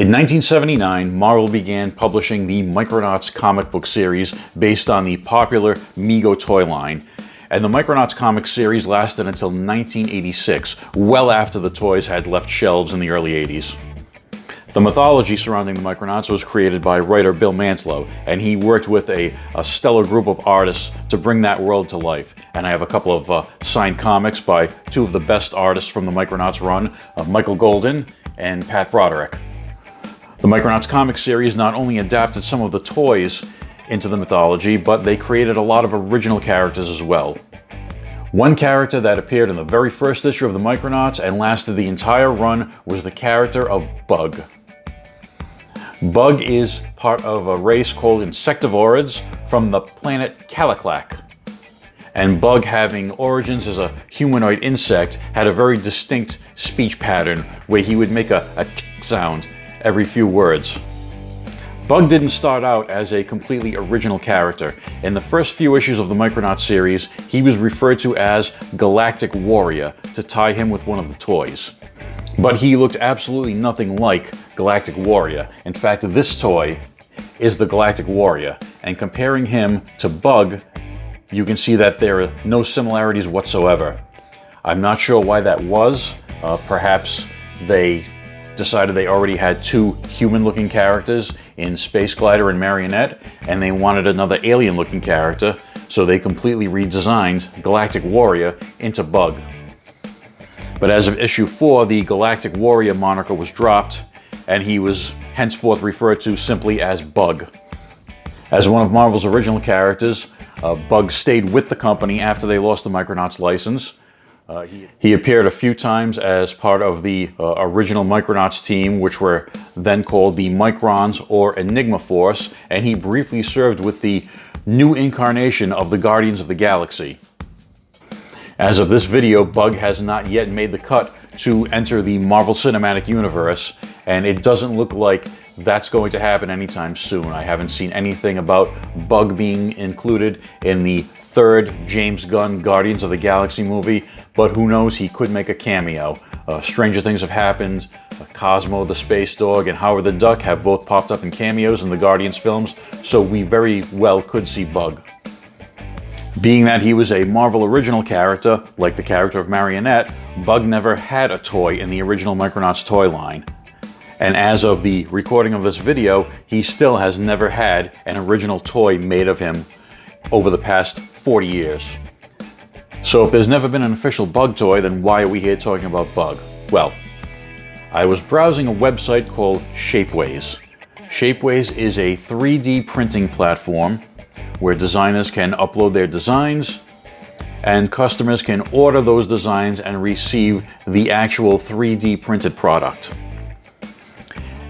In 1979, Marvel began publishing the Micronauts comic book series based on the popular Mego toy line, and the Micronauts comic series lasted until 1986, well after the toys had left shelves in the early 80s. The mythology surrounding the Micronauts was created by writer Bill Mantlo, and he worked with a stellar group of artists to bring that world to life. And I have a couple of signed comics by two of the best artists from the Micronauts run, Michael Golden and Pat Broderick. The Micronauts comic series not only adapted some of the toys into the mythology, but they created a lot of original characters as well. One character that appeared in the very first issue of the Micronauts and lasted the entire run was the character of Bug. Bug is part of a race called insectivorids from the planet Caliclac. And Bug, having origins as a humanoid insect, had a very distinct speech pattern where he would make a tick sound every few words. Bug didn't start out as a completely original character. In the first few issues of the Micronauts series, he was referred to as Galactic Warrior to tie him with one of the toys. But he looked absolutely nothing like Galactic Warrior. In fact, this toy is the Galactic Warrior, and comparing him to Bug, you can see that there are no similarities whatsoever. I'm not sure why that was. Perhaps they decided they already had two human-looking characters in Space Glider and Marionette, and they wanted another alien-looking character, so they completely redesigned Galactic Warrior into Bug. But as of issue 4, the Galactic Warrior moniker was dropped, and he was henceforth referred to simply as Bug. As one of Marvel's original characters, Bug stayed with the company after they lost the Micronauts license. He appeared a few times as part of the original Micronauts team, which were then called the Microns or Enigma Force, and he briefly served with the new incarnation of the Guardians of the Galaxy. As of this video, Bug has not yet made the cut to enter the Marvel Cinematic Universe, and it doesn't look like that's going to happen anytime soon. I haven't seen anything about Bug being included in the third James Gunn Guardians of the Galaxy movie, but who knows, he could make a cameo. Stranger things have happened. Cosmo the Space Dog and Howard the Duck have both popped up in cameos in the Guardians films, so we very well could see Bug. Being that he was a Marvel original character, like the character of Marionette, Bug never had a toy in the original Micronauts toy line. And as of the recording of this video, he still has never had an original toy made of him over the past 40 years. So if there's never been an official Bug toy, then why are we here talking about Bug? Well, I was browsing a website called Shapeways. Shapeways is a 3D printing platform where designers can upload their designs and customers can order those designs and receive the actual 3D printed product.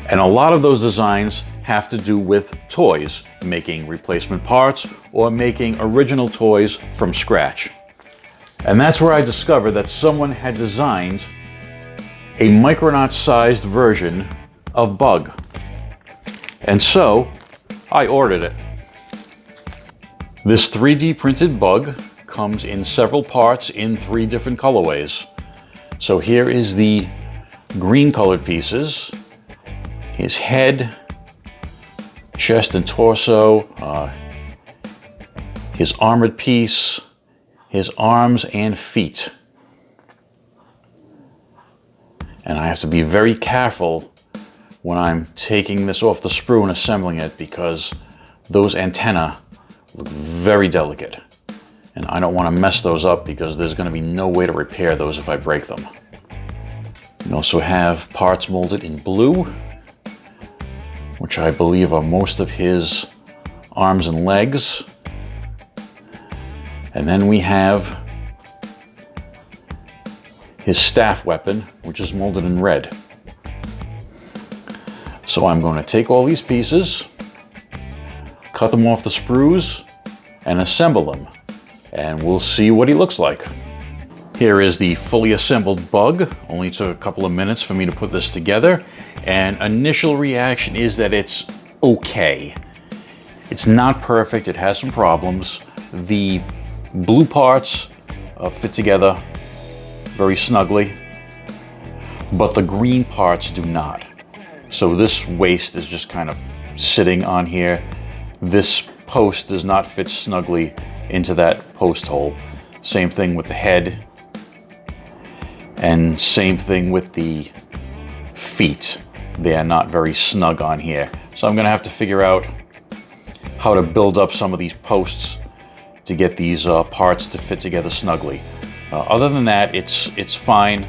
And a lot of those designs have to do with toys, making replacement parts or making original toys from scratch. And that's where I discovered that someone had designed a Micronaut-sized version of Bug. And so, I ordered it. This 3D printed Bug comes in several parts in 3 different colorways. So here is the green colored pieces, his head, chest and torso, his armored piece, his arms and feet. And I have to be very careful when I'm taking this off the sprue and assembling it because those antennae look very delicate. And I don't want to mess those up because there's going to be no way to repair those if I break them. We also have parts molded in blue, which I believe are most of his arms and legs. And then we have his staff weapon, which is molded in red. So I'm going to take all these pieces, cut them off the sprues, and assemble them. And we'll see what he looks like. Here is the fully assembled Bug. Only took a couple of minutes for me to put this together. And initial reaction is that it's okay. It's not perfect, it has some problems. The blue parts fit together very snugly, but the green parts do not. So this waist is just kind of sitting on here. This post does not fit snugly into that post hole. Same thing with the head, and same thing with the feet. They are not very snug on here. So I'm gonna have to figure out how to build up some of these posts to get these parts to fit together snugly. Other than that, it's fine.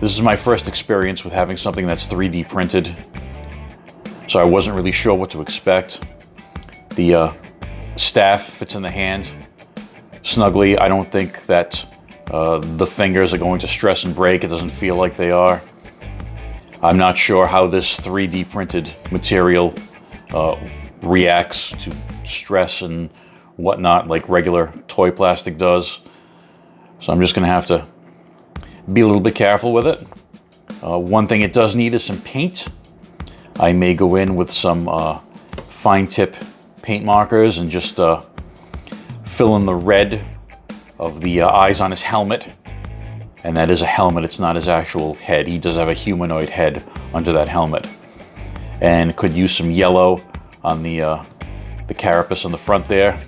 This is my first experience with having something that's 3D printed, so I wasn't really sure what to expect. The staff fits in the hand snugly. I don't think that the fingers are going to stress and break. It doesn't feel like they are. I'm not sure how this 3D printed material reacts to stress and whatnot like regular toy plastic does. So I'm just gonna have to be a little bit careful with it. One thing it does need is some paint. I may go in with some fine tip paint markers and just fill in the red of the eyes on his helmet. And that is a helmet, it's not his actual head. He does have a humanoid head under that helmet. And could use some yellow on the carapace on the front there.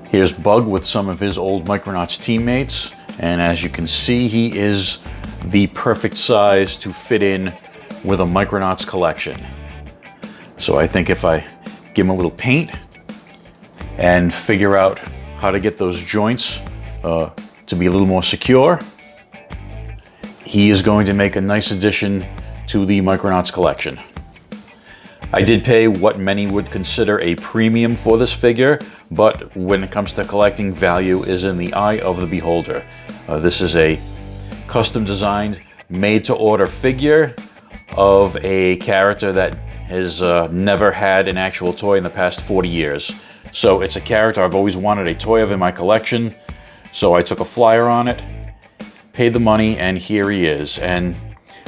Here's Bug with some of his old Micronauts teammates. And as you can see, he is the perfect size to fit in with a Micronauts collection. So I think if I give him a little paint and figure out how to get those joints to be a little more secure, he is going to make a nice addition to the Micronauts collection. I did pay what many would consider a premium for this figure, but when it comes to collecting, value is in the eye of the beholder. This is a custom designed, made to order figure of a character that has never had an actual toy in the past 40 years. So it's a character I've always wanted a toy of in my collection. So I took a flyer on it, paid the money, and here he is. And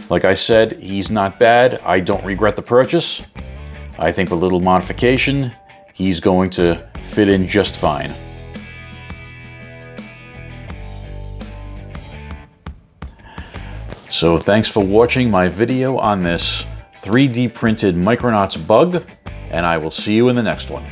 like I said, he's not bad. I don't regret the purchase. I think with a little modification, he's going to fit in just fine. So thanks for watching my video on this 3D printed Micronauts Bug, and I will see you in the next one.